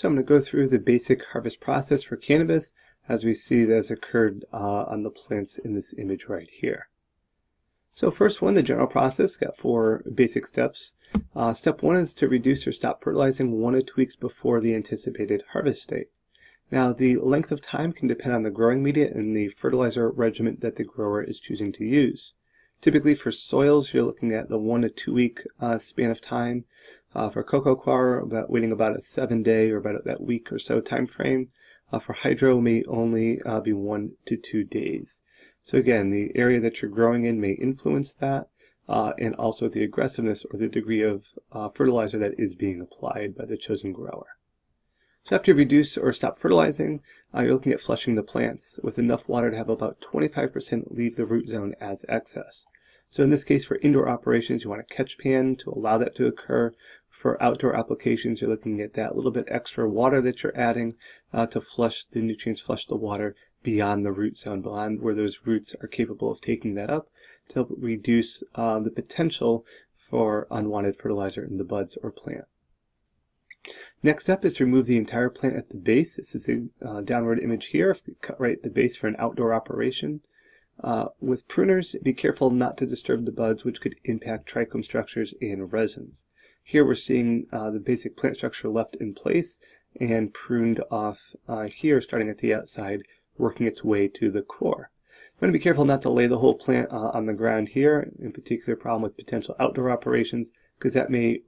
So I'm going to go through the basic harvest process for cannabis as we see that has occurred on the plants in this image right here. So first one, the general process, got 4 basic steps. Step 1 is to reduce or stop fertilizing 1 to 2 weeks before the anticipated harvest date. Now the length of time can depend on the growing media and the fertilizer regimen that the grower is choosing to use. Typically for soils, you're looking at the 1 to 2 week span of time. For cocoa coir, waiting about a 7-day or about that week or so time frame. For hydro, may only be 1 to 2 days. So again, the area that you're growing in may influence that, and also the aggressiveness or the degree of fertilizer that is being applied by the chosen grower. So after you reduce or stop fertilizing, you're looking at flushing the plants with enough water to have about 25% leave the root zone as excess. So in this case, for indoor operations, you want a catch pan to allow that to occur. For outdoor applications, you're looking at that little bit extra water that you're adding to flush the nutrients, flush the water beyond the root zone, beyond where those roots are capable of taking that up to help reduce the potential for unwanted fertilizer in the buds or plant. Next step is to remove the entire plant at the base. This is a downward image here. If we cut right at the base for an outdoor operation. With pruners, be careful not to disturb the buds, which could impact trichome structures and resins. Here we're seeing the basic plant structure left in place and pruned off here, starting at the outside, working its way to the core. You want to be careful not to lay the whole plant on the ground here, in particular problem with potential outdoor operations, because that may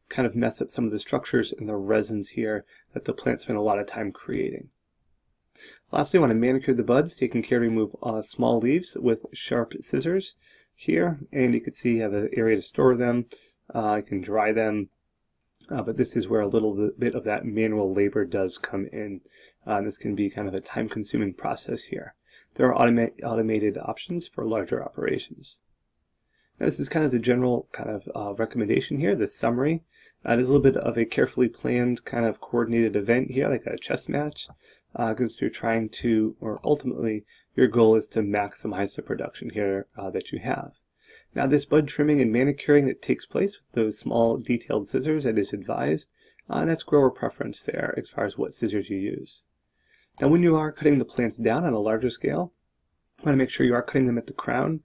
kind of mess up some of the structures and the resins here that the plant spent a lot of time creating. Lastly, I want to manicure the buds, taking care to remove small leaves with sharp scissors here, and you can see you have an area to store them. You can dry them, but this is where a little bit of that manual labor does come in. This can be kind of a time-consuming process here. There are automated options for larger operations. Now, this is kind of the general kind of recommendation here, the summary. It is a little bit of a carefully planned kind of coordinated event here, like a chess match, because you're trying to, or ultimately, your goal is to maximize the production here that you have. Now, this bud trimming and manicuring that takes place with those small detailed scissors that is advised, that's grower preference there as far as what scissors you use. Now, when you are cutting the plants down on a larger scale, you want to make sure you are cutting them at the crown,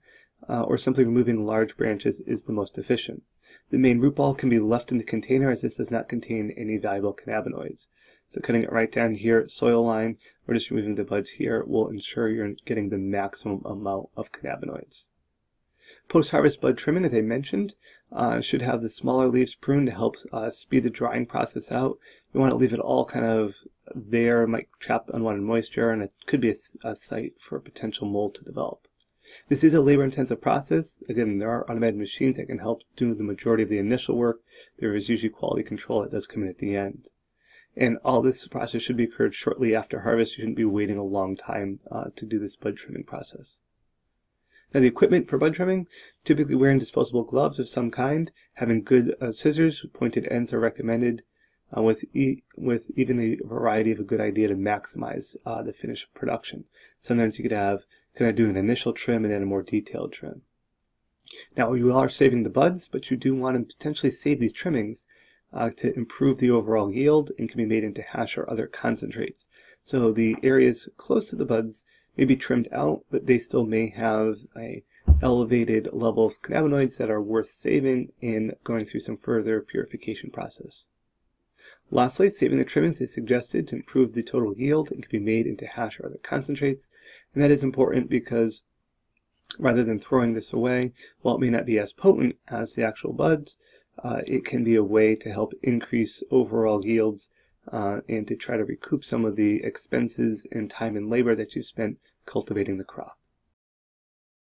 or simply removing large branches is the most efficient. The main root ball can be left in the container as this does not contain any valuable cannabinoids. So cutting it right down here at soil line or just removing the buds here will ensure you're getting the maximum amount of cannabinoids. Post-harvest bud trimming, as I mentioned, should have the smaller leaves pruned to help speed the drying process out. You want to leave it all kind of there, it might trap unwanted moisture, and it could be a site for potential mold to develop. This is a labor-intensive process. Again, there are automated machines that can help do the majority of the initial work. There is usually quality control that does come in at the end. And all this process should be occurred shortly after harvest. You shouldn't be waiting a long time to do this bud trimming process. Now, the equipment for bud trimming, typically wearing disposable gloves of some kind, having good scissors with pointed ends are recommended, with even a variety of a good idea to maximize the finished production. Sometimes you could have kind of do an initial trim and then a more detailed trim. Now, you are saving the buds, but you do want to potentially save these trimmings to improve the overall yield and can be made into hash or other concentrates. So the areas close to the buds may be trimmed out, but they still may have a elevated level of cannabinoids that are worth saving and going through some further purification process. Lastly, saving the trimmings is suggested to improve the total yield and can be made into hash or other concentrates. And that is important because rather than throwing this away, while it may not be as potent as the actual buds, it can be a way to help increase overall yields and to try to recoup some of the expenses and time and labor that you spent cultivating the crop.